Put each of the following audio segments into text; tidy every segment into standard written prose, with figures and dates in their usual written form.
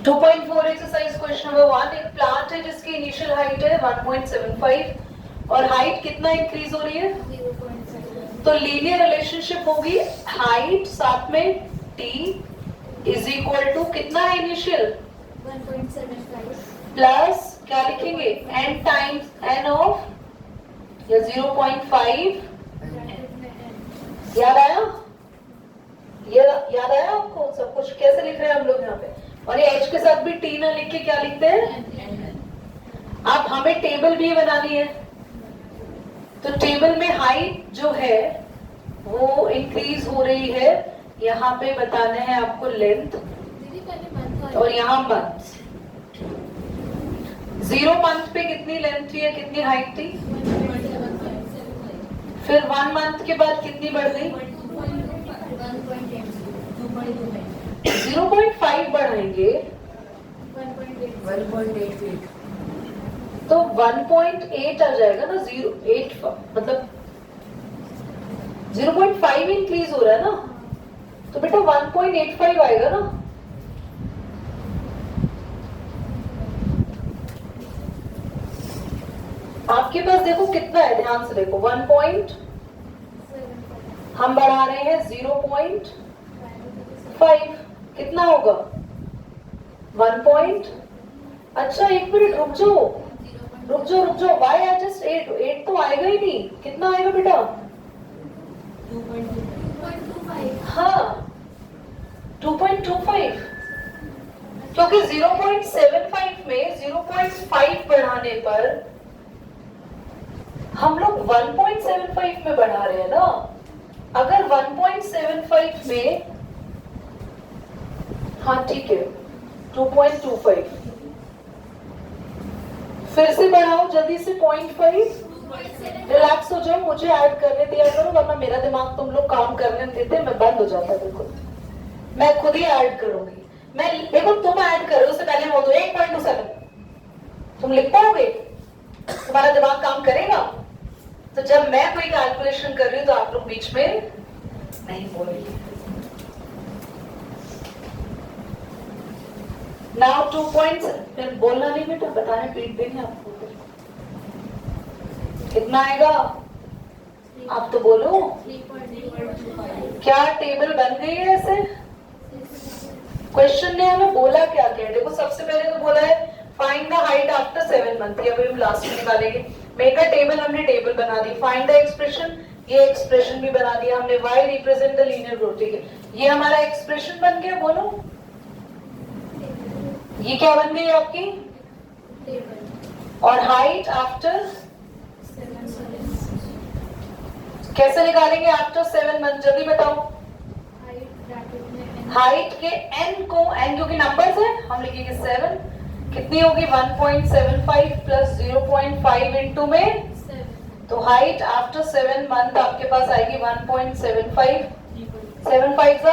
2.4 exercise question number 1। एक plant है जिसकी इनिशियल हाइट है 1.75 और हाइट कितना इंक्रीज हो रही है 0.7। तो लीनियर रिलेशनशिप होगी हाइट साथ में t इज इक्वल टू कितना है इनिशियल 1.75 प्लस क्या लिखेंगे n टाइम्स n ऑफ या 0.5 याद आया ये याद आया आपको सब कुछ कैसे लिख रहे हैं हम लोग यहाँ पे और ये h के साथ भी t ना लिख के क्या लिखते हैं अब हमें टेबल भी बनानी है तो टेबल में हाइट जो है वो इंक्रीज हो रही है यहाँ पे बताने हैं आपको लेंथ और यहाँ मंथ 0 मंथ पे कितनी लेंथ थी या कितनी हाइट थी फिर 1 मंथ के बाद कितनी बढ़ गई 0.5 बढ़ाएंगे 1.8 तो 1.8 आ जाएगा ना 0.8 मतलब 0.5 इंक्रीज हो रहा है ना तो बेटा 1.85 आएगा ना आपके पास देखो कितना है ध्यान से देखो 1 पॉइंट हम बढ़ा रहे हैं 0.5 कितना होगा 1 पॉइंट अच्छा एक मिनट रुक जाओ वाई आई जस्ट 8 तो आएगा ही नहीं कितना आएगा बेटा 2.25 हाँ 2.25 क्योंकि 0.75 में 0.5 बढ़ाने पर हम लोग 1.75 में बढ़ा रहे हैं ना अगर 1.75 में हाँ ठीक है 2.25 फिर से बढ़ाओ जल्दी से 0.5 रिलैक्स हो जाओ मुझे ऐड करने दिया करो वरना मेरा दिमाग तुम लोग काम करने देते मैं बंद हो जाता बिल्कुल मैं खुद ही ऐड करूंगी मैं देखो तुम ऐड करो उससे पहले बोल दो 1.27 तुम लिख पाओगे तुम्हारा दिमाग काम करेगा तो जब मैं कोई कैलकुलेशन कर रही हूँ तो आप लोग बीच में नहीं बोलेंगे नाउ 2 पॉइंट्स फिर बोलना नहीं बेटा बताने पीट देंगे आपको कितना आएगा आप तो बोलो 3.25 क्या टेबल बन गई है ऐसे क्वेश्चन ने हमें बोला क्या क्या देखो सबसे पहले तो बोला है find the height after 7 month ये अभी हम लास्ट में निकालेंगे मेक अ टेबल हमने टेबल बना दी फाइंड द एक्सप्रेशन ये एक्सप्रेशन भी बना दिया हमने y represent the linear growth ठीक है ये हमारा एक्सप्रेशन बन गया बोलो ये क्या बन गई आपकी और हाइट आफ्टर कैसे निकालेंगे आफ्टर 7 मंथ जल्दी बताओ हाइट के n को n क्योंकि नंबर्स है हम लिखेंगे 7 कितनी होगी 1.75 प्लस 0.5 इनटू में तो हाइट आफ्टर 7 मंथ आपके पास आएगी 1.75 7 5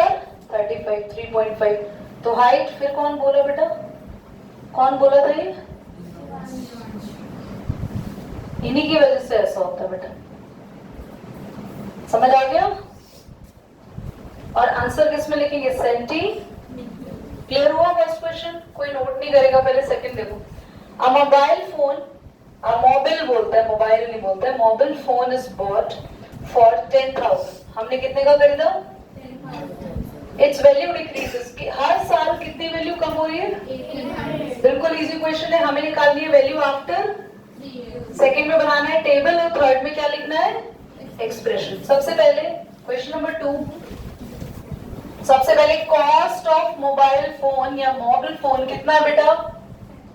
35 3.5 तो हाइट फिर कौन बोला बेटा कौन बोला था ये इन्हीं की वजह से ऐसा होता है बेटा समझ आ गया और आंसर किसमें लिखेंगे सेंटी क्लियर हुआ फर्स्ट क्वेश्चन कोई नोट नहीं करेगा पहले सेकंड देखो अ मोबाइल फोन मोबाइल बोलता है मोबाइल नहीं बोलता है mobile phone is bought for 10,000 हमने कितने का खरीदा इट्स वैल्यू डिक्रीजेस हर साल कितनी वैल्यू कम हो रही है बिल्कुल इजी क्वेश्चन है हमें निकालनी है वैल्यू आफ्टर सेकंड में बनाना है टेबल और थर्ड में क्या लिखना है एक्सप्रेशन सबसे पहले क्वेश्चन नंबर 2 सबसे पहले कॉस्ट ऑफ मोबाइल फोन या मोबाइल फोन कितना है बेटा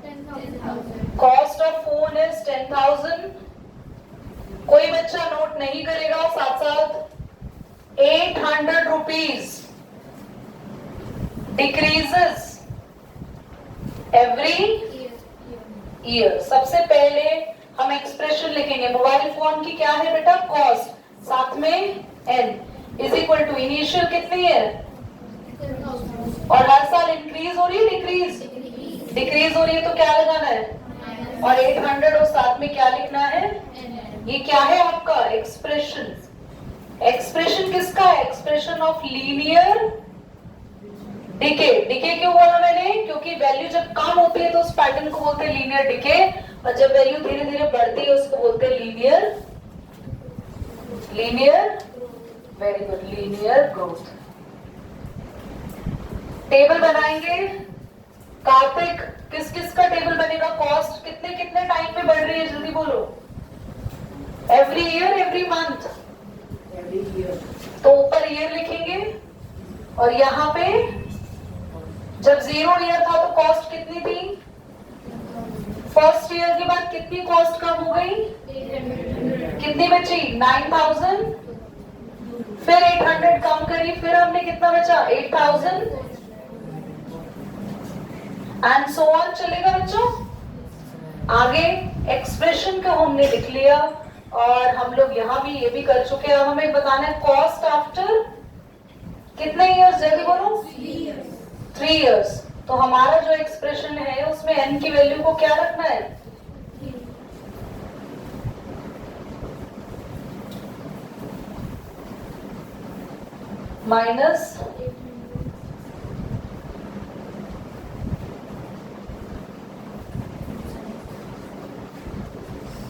10,000 कॉस्ट ऑफ फोन इज 10,000 कोई बच्चा नोट नहीं करेगा साथ साथ 800 रुपीज डिक्रीजेस एवरी ईयर सबसे पहले हम एक्सप्रेशन लिखेंगे मोबाइल फोन की क्या है बेटा कॉस्ट साथ में n is equal to initial कितनी है 10,000 और हर साल इंक्रीज हो रही है डिक्रीज हो रही है तो क्या लगाना है और 800 और साथ में क्या लिखना है ये क्या है आपका एक्सप्रेशन किसका है एक्सप्रेशन ऑफ लीनियर डिके क्यों बोला मैंने? क्योंकि वैल्यू जब कम होती है तो उस पैटर्न को बोलते हैं लीनियर डिके, और जब वैल्यू धीरे धीरे बढ़ती है उसको बोलते हैं linear very good, linear growth. Table बनाएंगे। कार्तिक, किस किस का टेबल बनेगा? कॉस्ट कितने कितने टाइम में बढ़ रही है, जल्दी बोलो। Every year, every month, every year. तो ऊपर ईयर लिखेंगे, और यहाँ पे जब 0 ईयर था तो कॉस्ट कितनी थी? फर्स्ट ईयर के बाद कितनी कॉस्ट कम हो गई? कितनी बची? 9000। फिर 800 कम करी, फिर हमने कितना बचा? 8000, एंड सो ऑन चलेगा बच्चों। आगे एक्सप्रेशन को हमने लिख लिया, और हम लोग यहाँ भी ये भी कर चुके हैं। अब हमें बताना है कॉस्ट आफ्टर कितने इयर्स, जल्दी बोलो। 3 इयर्स। तो हमारा जो एक्सप्रेशन है उसमें n की वैल्यू को क्या रखना है? माइनस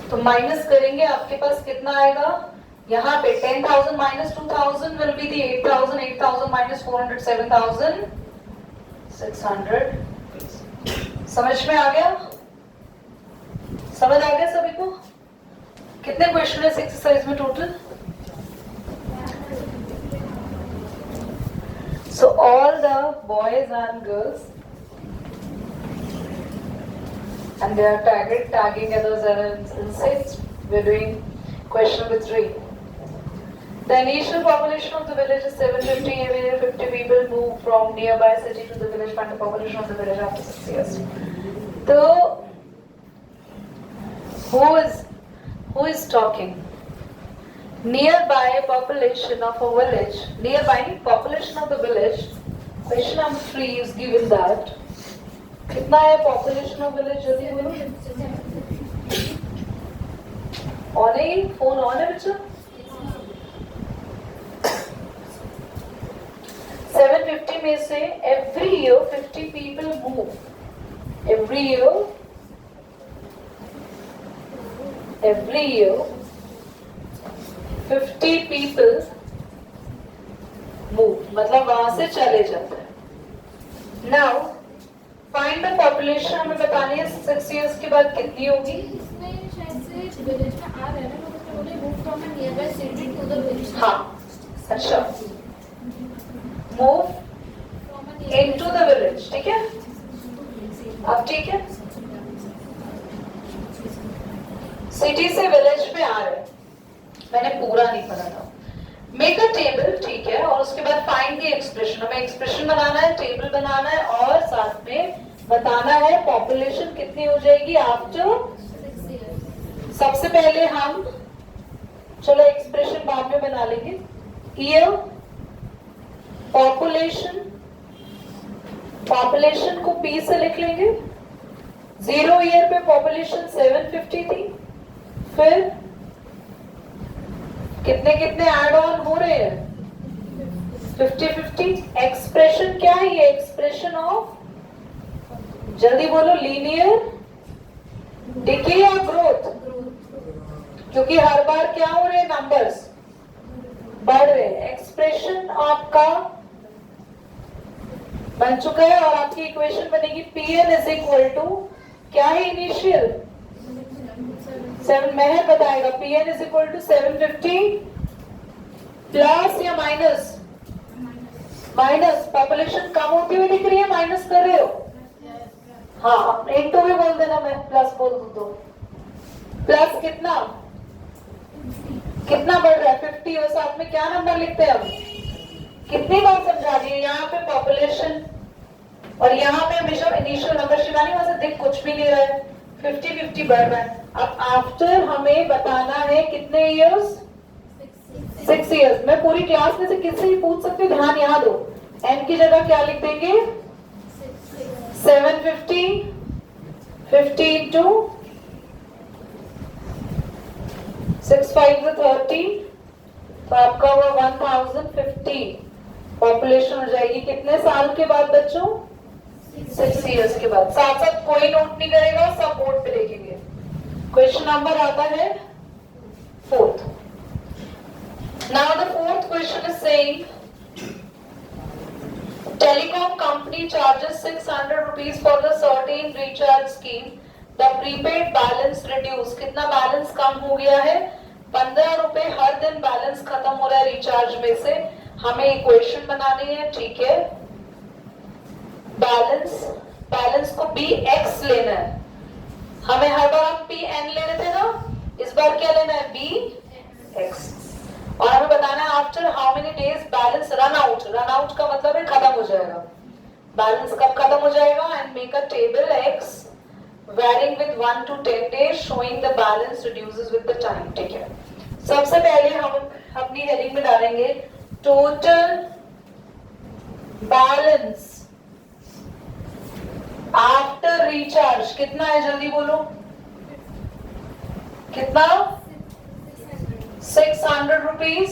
तो माइनस करेंगे, आपके पास कितना आएगा? यहाँ पे 10,000 minus 2,000 will be the 8,000, 8,000 minus 400 7,600। समझ में आ गया? समझ आ गया सभी को? कितने क्वेश्चन है इस एक्सरसाइज में total? So all the boys and girls, and they are tagging others in 6. We're doing question number 3. The initial population of the village is 750. Every year 50 people move from nearby city to the village. Find the population of the village after 6 years. So who is talking? Nearby population of a village. Nearby population of the village. Question number 3 is given that. कितना है population of village? जल्दी बोलो। On है, phone on है बच्चा? 750 में से every year 50 people move. Every year 50 people move, मतलब वहां से चले जाते हैं। Now find the population, हमें बतानी है 6 years के बाद कितनी होगी। इसमें शायद से विलेज में आ रहा है ना, मतलब बोले move from a nearby city to the village. हाँ, अच्छा, मूव इनटू द विलेज, ठीक है। अब ठीक है, सिटी से विलेज में आ रहे हैं, मैंने पूरा नहीं पढ़ा था। मेक अ टेबल, ठीक है, और उसके बाद फाइंड द एक्सप्रेशन। हमें एक्सप्रेशन बनाना है, टेबल बनाना है, और साथ में बताना है पॉपुलेशन कितनी हो जाएगी आफ्टर। सबसे पहले हम, चलो एक्सप्रेशन बाद में बना लेंगे। ईयर, पॉपुलेशन को P से लिख लेंगे। 0 ईयर पे पॉपुलेशन 750 थी, फिर कितने कितने ऐड ऑन हो रहे हैं? 50-50। एक्सप्रेशन क्या है? ये एक्सप्रेशन ऑफ, जल्दी बोलो, लीनियर डिके या ग्रोथ? क्योंकि हर बार क्या हो रहे हैं? नंबर्स बढ़ रहे हैं। एक्सप्रेशन आपका बन चुका है, और आपकी इक्वेशन बनेगी Pn इज इक्वल टू क्या है? इनिशियल 7, महर बताएगा। Pn is equal to 750 plus या माइनस? माइनस। पॉपुलेशन कम होती हुई दिख रही है, माइनस कर रहे हो? हाँ, इनटू भी बोल देना, मैं प्लस बोल दूं तो। प्लस कितना कितना बढ़ रहा है? 50, और साथ में क्या नंबर लिखते हैं हम? कितनी बार समझा दिए? यहाँ पे पॉपुलेशन, और यहाँ पे हमेशा इनिशियल नंबर। शिवानी वहां से दिख कुछ भी नहीं रहा है, 50-50 बढ़ रहा है। अब आफ्टर हमें बताना है कितने इयर्स? 6 इयर्स। मैं पूरी क्लास में से किससे भी पूछ सकती हूँ, ध्यान यहाँ दो। n की जगह क्या लिख देंगे? 750, 50 into 6 5 30, तो आपका हुआ 1050 पॉपुलेशन हो जाएगी कितने साल के बाद बच्चों? 6 इयर्स के बाद। साथ साथ कोई नोट नहीं करेगा, सब बोर्ड पे लिखेंगे। क्वेश्चन नंबर आता है 4th। Now the 4th question is saying telecom company charges 600 rupees for the certain recharge scheme. The prepaid balance reduce. कितना बैलेंस कम हो गया है? 15 रुपए हर दिन बैलेंस खत्म हो रहा है रिचार्ज में से। हमें इक्वेशन बनानी है, ठीक है। बैलेंस को bx लेना है। हमें हर बार हम pn ले रहे थे ना, इस बार क्या लेना है? bx। और हमें बताना है after how many days balance run out का मतलब है खत्म हो जाएगा। बैलेंस कब खत्म हो जाएगा? And make a table x varying with 1 to 10 days showing the balance reduces with the time। ठीक है, सबसे पहले हम अपनी हेडिंग में डालेंगे टोटल बैलेंस आफ्टर रिचार्ज। कितना है जल्दी बोलो, कितना? 600 rupees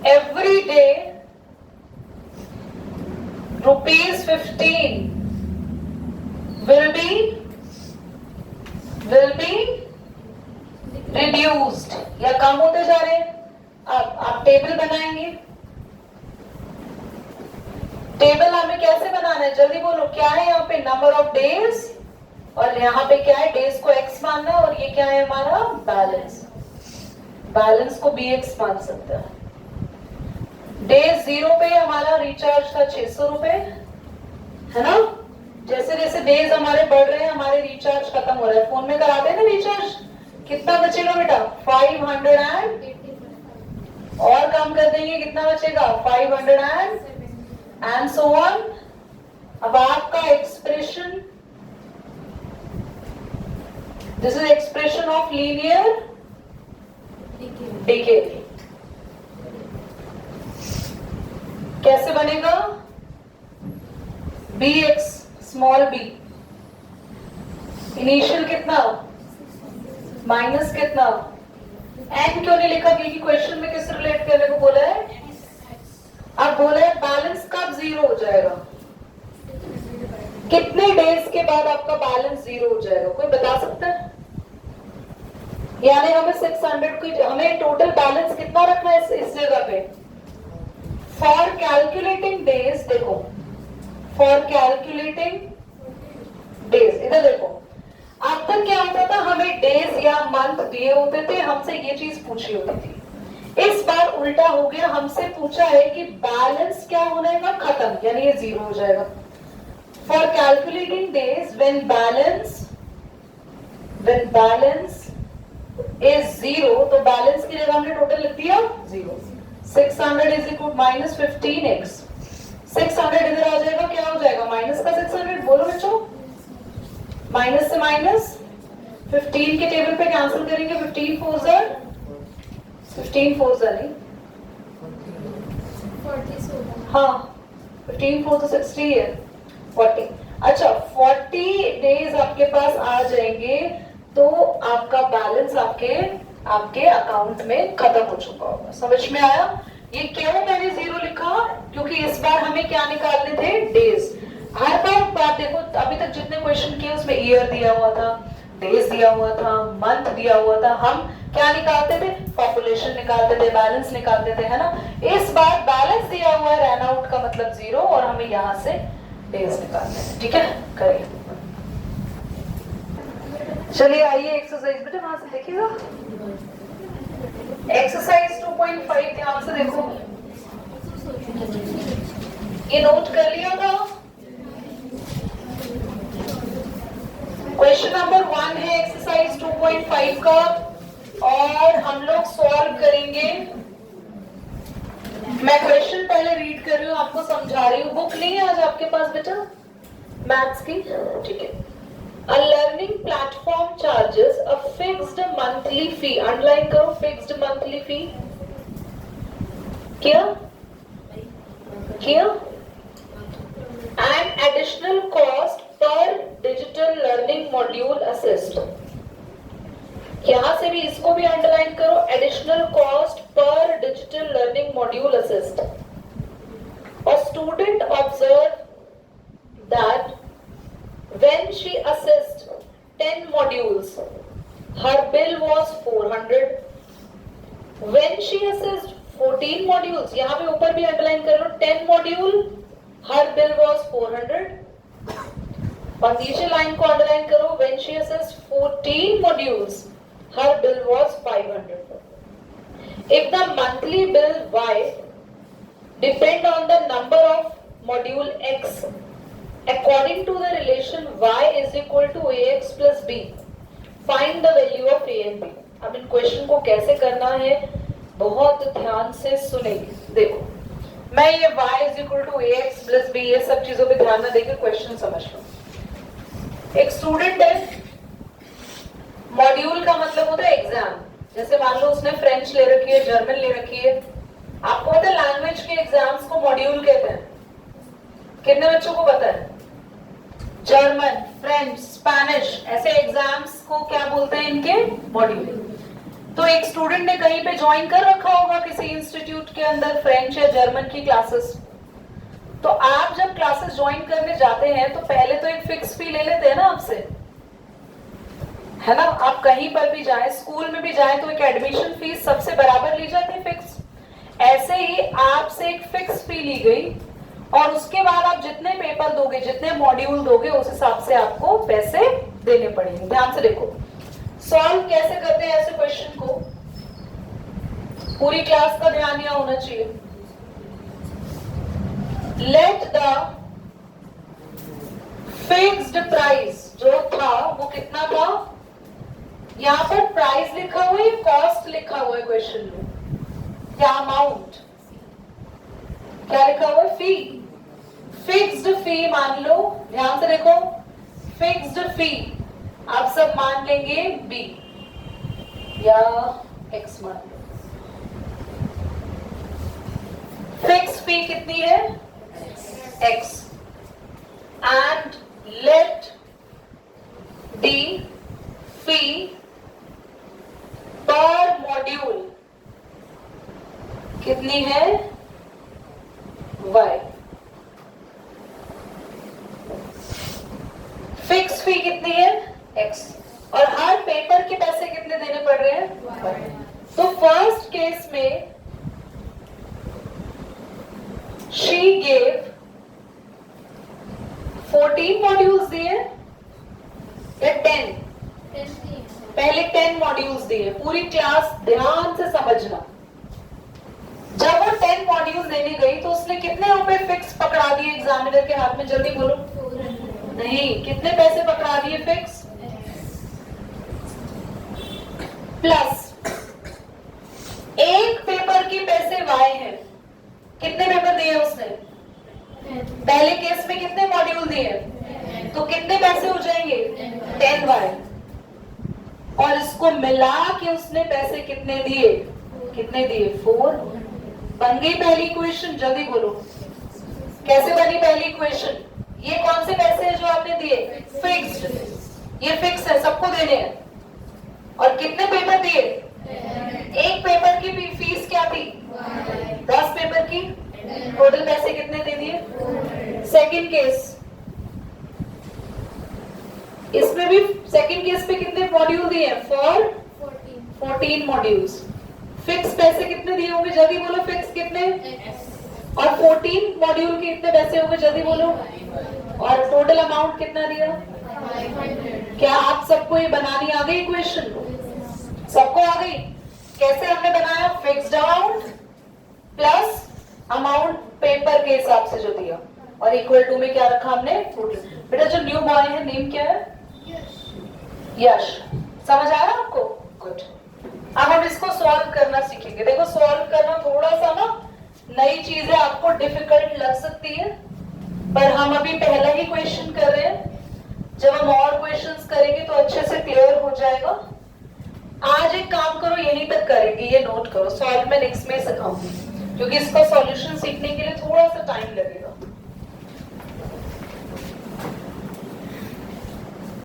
every day, rupees 15 will be reduced या कम होते जा रहे हैं। अब आप टेबल बनाएंगे। टेबल हमें कैसे बनाना है जल्दी बोलो, क्या है यहाँ पे? नंबर ऑफ डेज, और यहाँ पे क्या है? डेज को x मानना है, और ये क्या है हमारा? बैलेंस। बैलेंस को bx मान सकते हैं। डेज 0 पे हमारा रिचार्ज था 600 रुपए, है ना। जैसे जैसे डेज हमारे बढ़ रहे हैं हमारे रिचार्ज खत्म हो रहा है। फोन में कराते हैं ना रिचार्ज, कितना बचेगा बेटा? 500 और कम कर देंगे, कितना बचेगा? 500 एंड सो ऑन। अब आपका expression, this is expression of linear decay. कैसे बनेगा? bx स्मॉल b, इनिशियल कितना? माइनस कितना? n क्यों नहीं लिखा? क्योंकि क्वेश्चन में किस रिलेट करने को बोला है? अब बोला है बैलेंस कब 0 हो जाएगा, कितने डेज के बाद आपका बैलेंस 0 हो जाएगा, कोई बता सकता है? यानी हमें 600 की, हमें टोटल बैलेंस कितना रखना है इस जगह पे? फॉर कैलकुलेटिंग डेज, देखो फॉर कैलकुलेटिंग डेज, इधर देखो। अब तक क्या होता था, हमें डेज या मंथ दिए होते थे, हमसे ये चीज पूछी होती थी। इस बार उल्टा हो गया, हमसे पूछा है कि बैलेंस क्या होना है? खत्म, यानी ये 0 हो जाएगा। For calculating days when balance is 0, तो बैलेंस की जगह हमने टोटल लिख दिया 0। 600 इज इक्वल माइनस 15x। 600 इधर आ जाएगा, क्या हो जाएगा? माइनस का 600। बोलो बच्चों, माइनस से माइनस 15 के टेबल पे कैंसिल करेंगे। 15 4 नहीं, हाँ 15 4 तो 60 है, 40। अच्छा 40 डेज आपके पास आ जाएंगे तो आपका बैलेंस आपके अकाउंट में खत्म हो चुका होगा। समझ में आया? ये क्यों मैंने 0 लिखा? क्योंकि इस बार हमें क्या निकालने थे? डेज। हर बार देखो, अभी तक जितने क्वेश्चन किए उसमें ईयर दिया हुआ था, डेज दिया हुआ था, मंथ दिया हुआ था। हम क्या निकालते थे? पॉपुलेशन निकालते थे, बैलेंस निकालते थे, है ना। इस बार बैलेंस दिया हुआ है, रन आउट का मतलब 0, और हमें यहाँ से डेज निकालने हैं। ठीक है, करिए। चलिए आइए एक्सरसाइज, बेटा वहां से देखिएगा। एक्सरसाइज 2.5 ध्यान से देखो, ये नोट कर लिया था। क्वेश्चन नंबर 1 है एक्सरसाइज 2.5 का, और हम लोग सॉल्व करेंगे। मैं क्वेश्चन पहले रीड कर रही हूँ, आपको समझा रही हूँ। बुक नहीं है आज आपके पास बेटा मैथ्स की? ठीक है। A learning platform charges a fixed monthly fee. Underline करो, fixed monthly fee. क्या? An additional cost per digital learning module assist. यहां से भी इसको भी अंडरलाइन करो, additional cost per digital learning module assist. A student observed that when she assessed 10 modules, her bill was 400. When she assessed 14 modules, यहाँ पे ऊपर भी अंडरलाइन कर लो, 10 मॉड्यूल, her bill was 400. और नीचे लाइन को अंडरलाइन करो, when she assessed 14 modules, her bill was 500. If the monthly bill Y depend on the number of module X according to the relation Y is equal to AX plus B, find the value of A and B. अब इन question को कैसे करना है बहुत ध्यान से सुनेंगे। देखो मैं ये y is equal to AX plus B ये सब चीजों पे ध्यान न देकर क्वेश्चन समझ लो। एक स्टूडेंट है, मॉड्यूल का मतलब होता है एग्जाम। जैसे मान लो उसने फ्रेंच ले रखी है, जर्मन ले रखी है, आपको पता है लैंग्वेज के एग्जाम्स को मॉड्यूल कहते हैं। कितने बच्चों को पता है? जर्मन, फ्रेंच, स्पेनिश ऐसे एग्जाम्स को क्या बोलते हैं? इनके मॉड्यूल। तो एक स्टूडेंट ने कहीं पे ज्वाइन कर रखा होगा किसी इंस्टीट्यूट के अंदर फ्रेंच या जर्मन की क्लासेस। तो आप जब क्लासेस ज्वाइन करने जाते हैं तो पहले तो एक फिक्स फी ले लेते हैं ना आपसे, है ना? आप कहीं पर भी जाएं, स्कूल में भी जाएं तो एक एडमिशन फीस सबसे बराबर ली जाती है, फिक्स। ऐसे ही आपसे एक फिक्स फी ली गई और उसके बाद आप जितने पेपर दोगे, जितने मॉड्यूल दोगे, उस हिसाब से आपको पैसे देने पड़ेंगे। ध्यान से देखो सॉल्व कैसे करते हैं ऐसे क्वेश्चन को, पूरी क्लास का ध्यान यहां होना चाहिए। लेट द फिक्स्ड प्राइस जो था वो कितना था? यहां पर प्राइस लिखा हुआ है, कॉस्ट लिखा हुआ है क्वेश्चन में, क्या अमाउंट, क्या लिखा हुआ है? फी। फिक्स्ड फी मान लो, ध्यान से देखो, फिक्स्ड फी आप सब मान लेंगे बी या एक्स मान लो। फिक्स फी कितनी है? एक्स। एंड लेट दी फी पर मॉड्यूल कितनी है? वाई। फिक्स फी कितनी है? एक्स। और हर पेपर के पैसे कितने देने पड़ रहे हैं? तो फर्स्ट केस में शी गेव 14 मॉड्यूल्स दिए या 10? पहले 10 मॉड्यूल्स दिए। पूरी क्लास ध्यान से समझना। जब वो 10 मॉड्यूल देने गई तो उसने कितने रुपए फिक्स पकड़ा दिए एग्जामिनर के हाथ में? जल्दी बोलो। नहीं, कितने पैसे पकड़ा दिए फिक्स? प्लस एक पेपर के पैसे वाई है। कितने पेपर दिए उसने? पहले केस में कितने मॉड्यूल दिए? तो कितने पैसे हो जाएंगे? 10 वाई। और इसको मिला के उसने पैसे कितने दिए? कितने दिए? 4। बन गई पहली इक्वेशन। जल्दी बोलो कैसे बनी पहली इक्वेशन? ये कौन से पैसे हैं जो आपने दिए? फिक्स्ड। ये फिक्स है, सबको देने हैं। और कितने पेपर दिए? एक पेपर की फीस क्या थी? 10 पेपर की। टोटल पैसे कितने दे दिए? सेकंड केस, इसमें भी सेकंड केस पे कितने मॉड्यूल दिए हैं? 14 मॉड्यूल्स। फिक्स पैसे कितने दिए होंगे? जल्दी बोलो। फिक्स कितने? और 14 मॉड्यूल के कितने पैसे होंगे? जल्दी बोलो। और टोटल अमाउंट कितना दिया? 500। क्या आप सबको ये बनानी आ गई इक्वेशन? सबको आ गई? कैसे हमने बनाया? Fixed amount plus amount paper के हिसाब से जो दिया और इक्वल टू में क्या रखा हमने? टोटल। बेटा जो न्यू बॉय है नेम क्या है? यश। समझ आया आपको? गुड। अब हम इसको सॉल्व करना सीखेंगे। देखो सॉल्व करना थोड़ा सा ना नई चीज है, आपको डिफिकल्ट लग सकती है, पर हम अभी पहला ही क्वेश्चन कर रहे हैं। जब हम और क्वेश्चंस करेंगे तो अच्छे से क्लियर हो जाएगा। आज एक काम करो, यहीं तक करेंगे, ये नोट करो। सॉल्व मैं नेक्स्ट में सिखाऊंगी क्योंकि इसका सॉल्यूशन सीखने के लिए थोड़ा सा टाइम लगेगा।